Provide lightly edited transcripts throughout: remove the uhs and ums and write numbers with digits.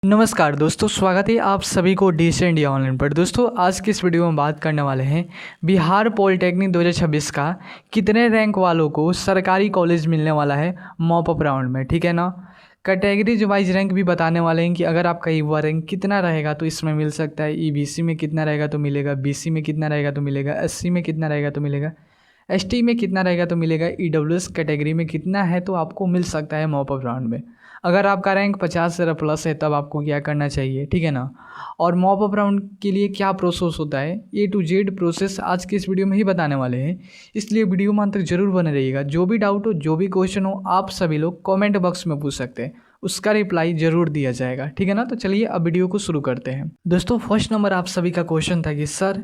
नमस्कार दोस्तों, स्वागत है आप सभी को डिजिटल इंडिया ऑनलाइन पर। दोस्तों आज की इस वीडियो में बात करने वाले हैं बिहार पॉलिटेक्निक 2026 का कितने रैंक वालों को सरकारी कॉलेज मिलने वाला है मॉप अप राउंड में। ठीक है ना। कैटेगरीज वाइज रैंक भी बताने वाले हैं कि अगर आपका युवा रैंक कितना रहेगा तो इसमें मिल सकता है, ईबीसी में कितना रहेगा तो मिलेगा, बीसी में कितना रहेगा तो मिलेगा, एससी में कितना रहेगा तो मिलेगा, एसटी में कितना रहेगा तो मिलेगा, ईडब्ल्यूएस कैटेगरी में कितना है तो आपको मिल सकता है मॉप अप राउंड में। अगर आपका रैंक 50 से प्लस है तब आपको क्या करना चाहिए, ठीक है ना। और मॉप अप राउंड के लिए क्या प्रोसेस होता है, ए टू जेड प्रोसेस आज की इस वीडियो में ही बताने वाले हैं, इसलिए वीडियो में अंत तक जरूर बने रहिएगा। जो भी डाउट हो, जो भी क्वेश्चन हो, आप सभी लोग कमेंट बॉक्स में पूछ सकते हैं, उसका रिप्लाई जरूर दिया जाएगा। ठीक है ना। तो चलिए अब वीडियो को शुरू करते हैं। दोस्तों फर्स्ट नंबर आप सभी का क्वेश्चन था कि sir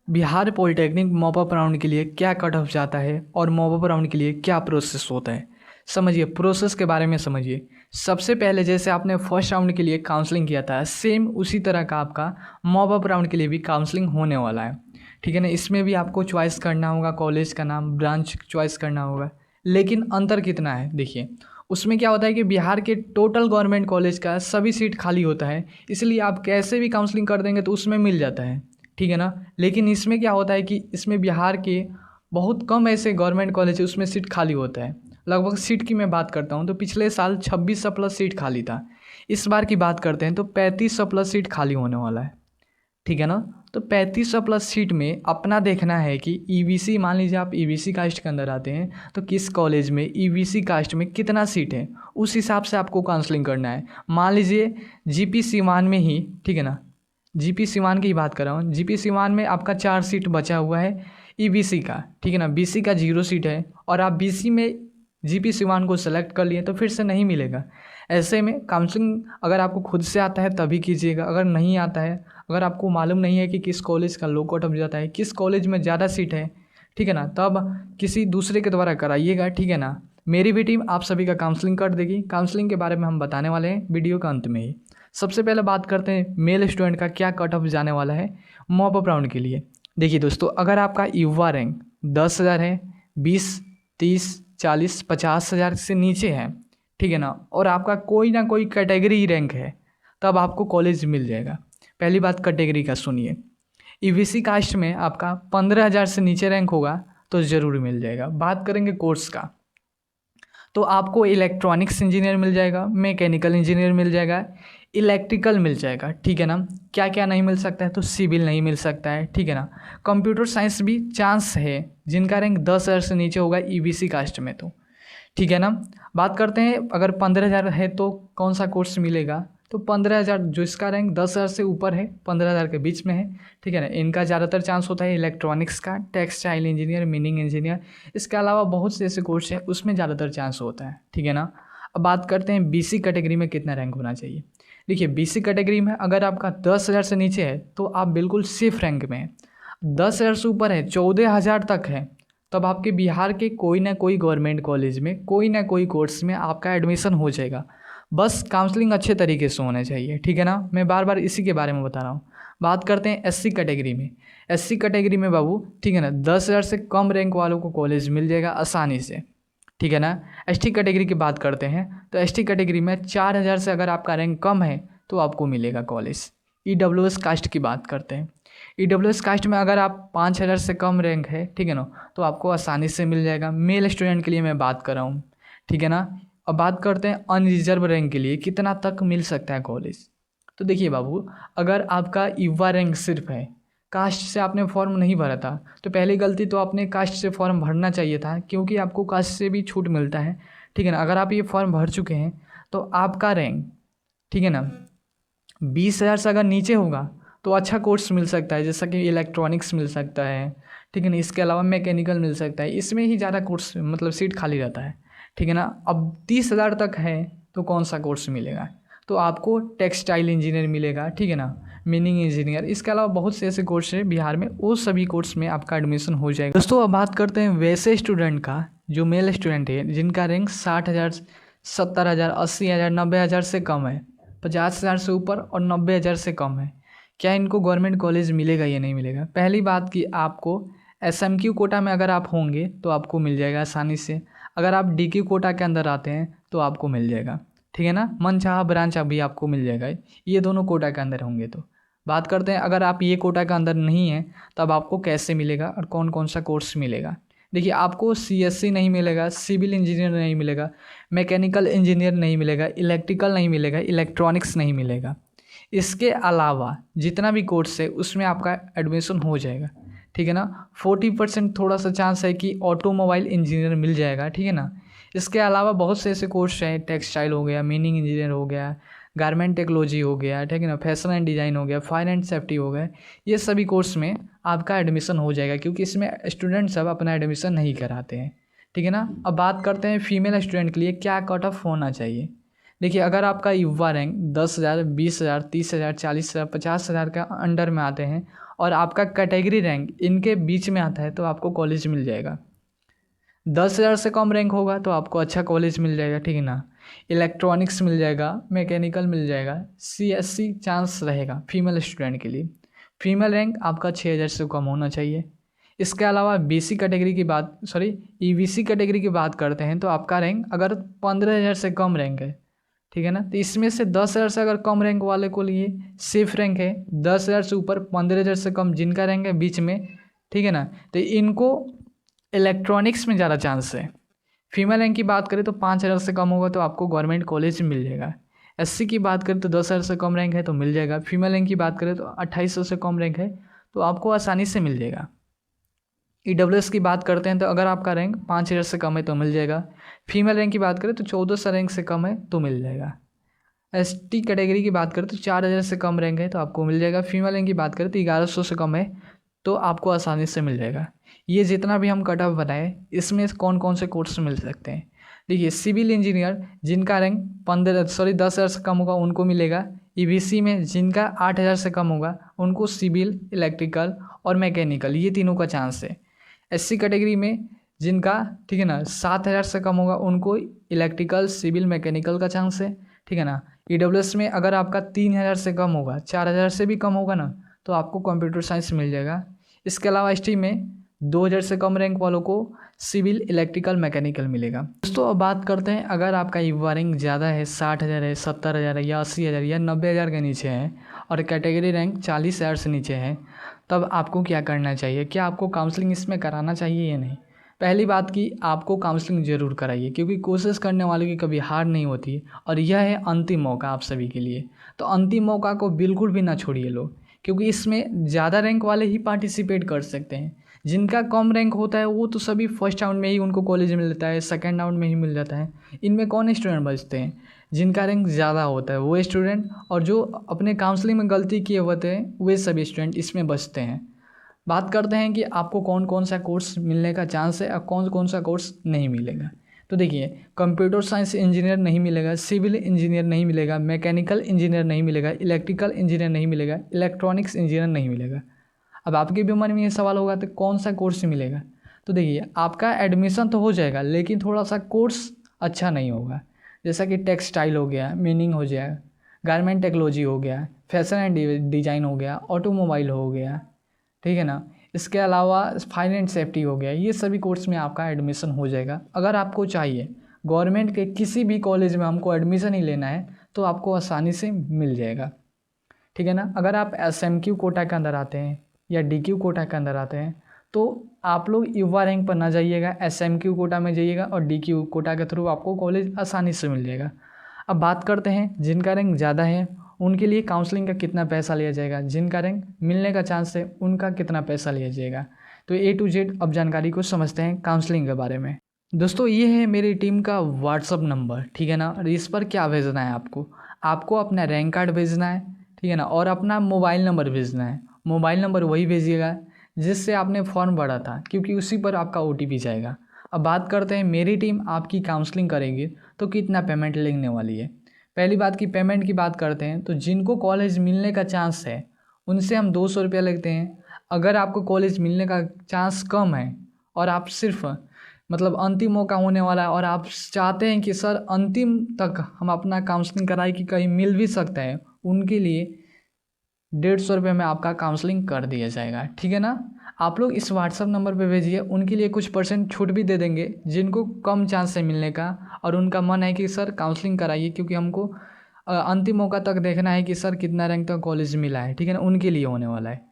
Bihar polytechnic mop up round के लिए क्या कट ऑफ जाता है और मॉप अप राउंड के लिए क्या प्रोसेस होता है। समझिए, प्रोसेस के बारे में समझिए। सबसे पहले जैसे आपने फर्स्ट राउंड के लिए काउंसलिंग किया था, सेम उसी तरह का आपका मॉप अप राउंड के लिए भी काउंसलिंग होने वाला है। ठीक है ना। इसमें भी आपको चॉइस करना होगा, कॉलेज का नाम, ब्रांच चॉइस करना होगा। लेकिन अंतर कितना है देखिए, उसमें क्या होता है कि बिहार के टोटल गवर्नमेंट कॉलेज का सभी सीट खाली होता है, इसलिए आप कैसे भी काउंसलिंग कर देंगे तो उसमें मिल जाता है। ठीक है ना। लेकिन इसमें क्या होता है कि इसमें बिहार के बहुत कम ऐसे गवर्नमेंट कॉलेज है उसमें सीट खाली होता है। लगभग सीट की मैं बात करता हूँ तो पिछले साल 2600 प्लस सीट खाली था। इस बार की बात करते हैं तो 3500 प्लस सीट खाली होने वाला है। ठीक है ना। तो 3500 प्लस सीट में अपना देखना है कि ईबीसी, मान लीजिए आप ईबीसी कास्ट के अंदर आते हैं तो किस कॉलेज में ईबीसी कास्ट में कितना सीट है, उस हिसाब से आपको काउंसलिंग करना है। मान लीजिए जीपी सीवान में ही, ठीक है ना, जीपी सीवान की ही बात कर रहा हूँ, जीपी सीवान में आपका 4 सीट बचा हुआ है ईबीसी का। ठीक है ना। बीसी का 0 सीट है और आप बीसी में जीपी सीवान को सेलेक्ट कर लिए तो फिर से नहीं मिलेगा। ऐसे में काउंसलिंग अगर आपको खुद से आता है तभी कीजिएगा, अगर नहीं आता है, अगर आपको मालूम नहीं है कि किस कॉलेज का लो कट ऑफ जाता है, किस कॉलेज में ज़्यादा सीट है, ठीक है ना, तब किसी दूसरे के द्वारा कराइएगा। ठीक है ना। मेरी भी टीम आप सभी का काउंसलिंग कर देगी। काउंसलिंग के बारे में हम बताने वाले हैं वीडियो का अंत में ही। सबसे पहले बात करते हैं मेल स्टूडेंट का क्या कट ऑफ जाने वाला है मॉप अप राउंड के लिए। देखिए दोस्तों, अगर आपका युवा रैंक 10,000 है, 20, 30, 40, 50,000 से नीचे है, ठीक है ना, और आपका कोई ना कोई कैटेगरी रैंक है, तब आपको कॉलेज मिल जाएगा। पहली बात कैटेगरी का सुनिए। ईबीसी कास्ट में आपका 15,000 से नीचे रैंक होगा तो ज़रूर मिल जाएगा। बात करेंगे कोर्स का तो आपको इलेक्ट्रॉनिक्स इंजीनियर मिल जाएगा, मैकेनिकल इंजीनियर मिल जाएगा, इलेक्ट्रिकल मिल जाएगा। ठीक है ना। क्या क्या नहीं मिल सकता है तो सिविल नहीं मिल सकता है। ठीक है ना। कंप्यूटर साइंस भी चांस है जिनका रैंक 10,000 से नीचे होगा ईबीसी कास्ट में तो। ठीक है ना। बात करते हैं अगर 15,000 है तो कौन सा कोर्स मिलेगा, तो 15,000 जो इसका रैंक 10,000 से ऊपर है, 15,000 के बीच में है, ठीक है ना, इनका ज़्यादातर चांस होता है इलेक्ट्रॉनिक्स का, टेक्सटाइल इंजीनियर, मीनिंग इंजीनियर। इसके अलावा बहुत से ऐसे कोर्स हैं उसमें ज़्यादातर चांस होता है। ठीक है ना। अब बात करते हैं बीसी कैटेगरी में कितना रैंक होना चाहिए। देखिए बीसी कैटेगरी में अगर आपका 10,000 से नीचे है तो आप बिल्कुल सेफ रैंक में हैं। 10,000 से ऊपर है, 14,000 तक है, तब आपके बिहार के कोई ना कोई गवर्नमेंट कॉलेज में कोई ना कोई कोर्स में आपका एडमिशन हो जाएगा। बस काउंसलिंग अच्छे तरीके से होना चाहिए। ठीक है ना। मैं बार बार इसी के बारे में बता रहा हूँ। बात करते हैं एससी कैटेगरी में। एससी कैटेगरी में बाबू, ठीक है ना, 10,000 से कम रैंक वालों को कॉलेज मिल जाएगा आसानी से। ठीक है ना। एसटी कैटेगरी की बात करते हैं तो एसटी कैटेगरी में 4,000 से अगर आपका रैंक कम है तो आपको मिलेगा कॉलेज। ईडब्ल्यूएस कास्ट की बात करते हैं। ईडब्ल्यूएस कास्ट में अगर आप 5,000 से कम रैंक है, ठीक है ना, तो आपको आसानी से मिल जाएगा। मेल स्टूडेंट के लिए मैं बात कर रहा हूँ। ठीक है ना। अब बात करते हैं अनरिजर्व रैंक के लिए कितना तक मिल सकता है कॉलेज। तो देखिए बाबू, अगर आपका युवा रैंक सिर्फ है, कास्ट से आपने फॉर्म नहीं भरा था, तो पहली गलती तो आपने कास्ट से फॉर्म भरना चाहिए था, क्योंकि आपको कास्ट से भी छूट मिलता है। ठीक है ना। अगर आप ये फॉर्म भर चुके हैं तो आपका रैंक, ठीक है ना, 20,000 से अगर नीचे होगा तो अच्छा कोर्स मिल सकता है, जैसा कि इलेक्ट्रॉनिक्स मिल सकता है, ठीक है ना, इसके अलावा मैकेनिकल मिल सकता है। इसमें ही ज़्यादा कोर्स मतलब सीट खाली रहता है। ठीक है ना। अब 30,000 तक है तो कौन सा कोर्स मिलेगा, तो आपको टेक्सटाइल इंजीनियर मिलेगा, ठीक है ना, मीनिंग इंजीनियर। इसके अलावा बहुत से ऐसे कोर्स हैं बिहार में, वो सभी कोर्स में आपका एडमिशन हो जाएगा। दोस्तों अब बात करते हैं वैसे स्टूडेंट का जो मेल स्टूडेंट है जिनका रैंक 60,000, 70,000, 80,000, 90,000 से कम है, 50,000 से ऊपर और 90,000 से कम है। क्या इनको गवर्नमेंट कॉलेज मिलेगा या नहीं मिलेगा। पहली बात कि आपको एसएमक्यू कोटा में अगर आप होंगे तो आपको मिल जाएगा आसानी से। अगर आप डीक्यू कोटा के अंदर आते हैं तो आपको मिल जाएगा। ठीक है ना, मनचाहा ब्रांच अभी आपको मिल जाएगा, ये दोनों कोटा के अंदर होंगे। तो बात करते हैं अगर आप ये कोटा के अंदर नहीं है तब आपको कैसे मिलेगा और कौन कौन सा कोर्स मिलेगा। देखिए आपको CSC नहीं मिलेगा, सिविल इंजीनियर नहीं मिलेगा, मैकेनिकल इंजीनियर नहीं मिलेगा, इलेक्ट्रिकल नहीं मिलेगा, इलेक्ट्रॉनिक्स नहीं मिलेगा। इसके अलावा जितना भी कोर्स है उसमें आपका एडमिशन हो जाएगा, ठीक है ना। 40% थोड़ा सा चांस है कि ऑटोमोबाइल इंजीनियर मिल जाएगा, ठीक है ना। इसके अलावा बहुत से ऐसे कोर्स हैं, टेक्सटाइल हो गया, मीनिंग इंजीनियर हो गया, गारमेंट टेक्नोलॉजी हो गया, ठीक है ना, फैशन एंड डिज़ाइन हो गया, फायर एंड सेफ्टी हो गया। ये सभी कोर्स में आपका एडमिशन हो जाएगा क्योंकि इसमें स्टूडेंट सब अपना एडमिशन नहीं कराते हैं, ठीक है ना। अब बात करते हैं फीमेल स्टूडेंट के लिए क्या कट ऑफ होना चाहिए। देखिए अगर आपका युवा रैंक 10,000, 20,000, 30,000, 40,000, 50,000 का अंडर में आते हैं और आपका कैटेगरी रैंक इनके बीच में आता है तो आपको कॉलेज मिल जाएगा। 10,000 से कम रैंक होगा तो आपको अच्छा कॉलेज मिल जाएगा, ठीक है ना। इलेक्ट्रॉनिक्स मिल जाएगा, मैकेनिकल मिल जाएगा, CSC चांस रहेगा फीमेल स्टूडेंट के लिए। फीमेल रैंक आपका 6,000 से कम होना चाहिए। इसके अलावा BC कैटेगरी की बात EBC कैटेगरी की बात करते हैं तो आपका रैंक अगर 15,000 से कम रैंक है, ठीक है ना, तो इसमें से 10,000 से अगर कम रैंक वाले को लिए सेफ रैंक है, 10,000 से ऊपर 15,000 से कम जिनका रैंक है बीच में, ठीक है ना, तो इनको इलेक्ट्रॉनिक्स में ज़्यादा चांस है। फीमेल रैंक की बात करें तो 5,000 से कम होगा तो आपको गवर्नमेंट कॉलेज मिल जाएगा। SC की बात करें तो 10,000 से कम रैंक है तो मिल जाएगा। फीमेल रैंक की बात करें तो 2800 से कम रैंक है तो आपको आसानी से मिल जाएगा। EWS की बात करते हैं तो अगर आपका रैंक 5,000 से कम है तो मिल जाएगा। फीमेल रैंक की बात करें तो 1400 रैंक से कम है तो मिल जाएगा। ST कैटेगरी की बात करें तो 4,000 से कम रैंक है तो आपको मिल जाएगा। फीमेल रैंक की बात करें तो 1100 से कम है तो आपको आसानी से मिल जाएगा। ये जितना भी हम कट ऑफ बनाए इसमें कौन कौन से कोर्स मिल सकते हैं। देखिए सिविल इंजीनियर जिनका रैंक 10,000 से कम होगा उनको मिलेगा। EBC में जिनका 8,000 से कम होगा उनको सिविल, इलेक्ट्रिकल और मैकेनिकल ये तीनों का चांस है। SC कैटेगरी में जिनका, ठीक है ना, 7,000 से कम होगा उनको इलेक्ट्रिकल, सिविल, मैकेनिकल का चांस है, ठीक है ना। EWS में अगर आपका 3,000 से कम होगा, 4,000 से भी कम होगा ना तो आपको कंप्यूटर साइंस मिल जाएगा। इसके अलावा ST में 2,000 से कम रैंक वालों को सिविल, इलेक्ट्रिकल, मैकेनिकल मिलेगा। दोस्तों अब बात करते हैं अगर आपका युवा रैंक ज़्यादा है, 60,000 है, 70,000 है या 80,000 या 90,000 के नीचे है और कैटेगरी रैंक 40,000 से नीचे है तब आपको क्या करना चाहिए, क्या आपको काउंसलिंग इसमें कराना चाहिए या नहीं। पहली बात कि आपको काउंसलिंग ज़रूर कराइए क्योंकि कोशिश करने वाले की कभी हार नहीं होती और यह है अंतिम मौका आप सभी के लिए। तो अंतिम मौका को बिल्कुल भी ना छोड़िए लोग, क्योंकि इसमें ज़्यादा रैंक वाले ही पार्टिसिपेट कर सकते हैं। जिनका कम रैंक होता है वो तो सभी फर्स्ट राउंड में ही उनको कॉलेज मिल जाता है, सेकंड राउंड में ही मिल जाता है। इनमें कौन स्टूडेंट बचते हैं, जिनका रैंक ज़्यादा होता है वो स्टूडेंट, और जो अपने काउंसलिंग में गलती किए होते हैं वे सभी स्टूडेंट इसमें बचते हैं। बात करते हैं कि आपको कौन कौन सा कोर्स मिलने का चांस है और कौन कौन सा कोर्स नहीं मिलेगा। तो देखिए कंप्यूटर साइंस इंजीनियर नहीं मिलेगा, सिविल इंजीनियर नहीं मिलेगा, मैकेनिकल इंजीनियर नहीं मिलेगा, इलेक्ट्रिकल इंजीनियर नहीं मिलेगा, इलेक्ट्रॉनिक्स इंजीनियर नहीं मिलेगा। अब आपके भी मन में ये सवाल होगा तो कौन सा कोर्स मिलेगा। तो देखिए आपका एडमिशन तो हो जाएगा लेकिन थोड़ा सा कोर्स अच्छा नहीं होगा, जैसा कि टेक्सटाइल हो गया, मीनिंग हो गया, गारमेंट टेक्नोलॉजी हो गया, फैशन एंड डिज़ाइन हो गया, ऑटोमोबाइल हो गया, ठीक है ना। इसके अलावा फायर एंड सेफ्टी हो गया। ये सभी कोर्स में आपका एडमिशन हो जाएगा। अगर आपको चाहिए गवर्नमेंट के किसी भी कॉलेज में हमको एडमिशन ही लेना है तो आपको आसानी से मिल जाएगा, ठीक है ना। अगर आप SMQ कोटा के अंदर आते हैं या DQ कोटा के अंदर आते हैं तो आप लोग युवा रैंक पर ना जाइएगा, SMQ कोटा में जाइएगा और DQ कोटा के थ्रू आपको कॉलेज आसानी से मिल जाएगा। अब बात करते हैं जिनका रैंक ज़्यादा है उनके लिए काउंसलिंग का कितना पैसा लिया जाएगा, जिनका रैंक मिलने का चांस है उनका कितना पैसा लिया जाएगा। तो A to Z अब जानकारी को समझते हैं काउंसलिंग के बारे में। दोस्तों ये है मेरी टीम का WhatsApp नंबर, ठीक है ना। और इस पर क्या भेजना है आपको अपना रैंक कार्ड भेजना है, ठीक है ना, और अपना मोबाइल नंबर भेजना है। मोबाइल नंबर वही भेजिएगा जिससे आपने फॉर्म भरा था क्योंकि उसी पर आपका OTP जाएगा। अब बात करते हैं मेरी टीम आपकी काउंसलिंग करेगी तो कितना पेमेंट लेने वाली है। पहली बात की पेमेंट की बात करते हैं तो जिनको कॉलेज मिलने का चांस है उनसे हम 200 रुपया लेते हैं। अगर आपको कॉलेज मिलने का चांस कम है और आप सिर्फ अंतिम मौका होने वाला है और आप चाहते हैं कि सर अंतिम तक हम अपना काउंसलिंग कराएं कि कहीं मिल भी सकता है, उनके लिए 150 रुपये में आपका काउंसलिंग कर दिया जाएगा, ठीक है ना। आप लोग इस व्हाट्सअप नंबर पे भेजिए, उनके लिए कुछ % छूट भी दे देंगे जिनको कम चांस है मिलने का और उनका मन है कि सर काउंसलिंग कराइए, क्योंकि हमको अंतिम मौका तक देखना है कि सर कितना रैंक तक कॉलेज मिला है, ठीक है ना, उनके लिए होने वाला है।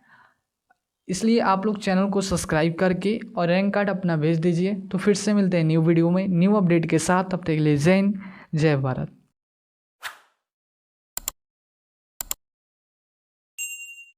इसलिए आप लोग चैनल को सब्सक्राइब करके और रैंक कार्ड अपना भेज दीजिए। तो फिर से मिलते हैं न्यू वीडियो में न्यू अपडेट के साथ। तब तक के लिए जय हिंद, जय भारत।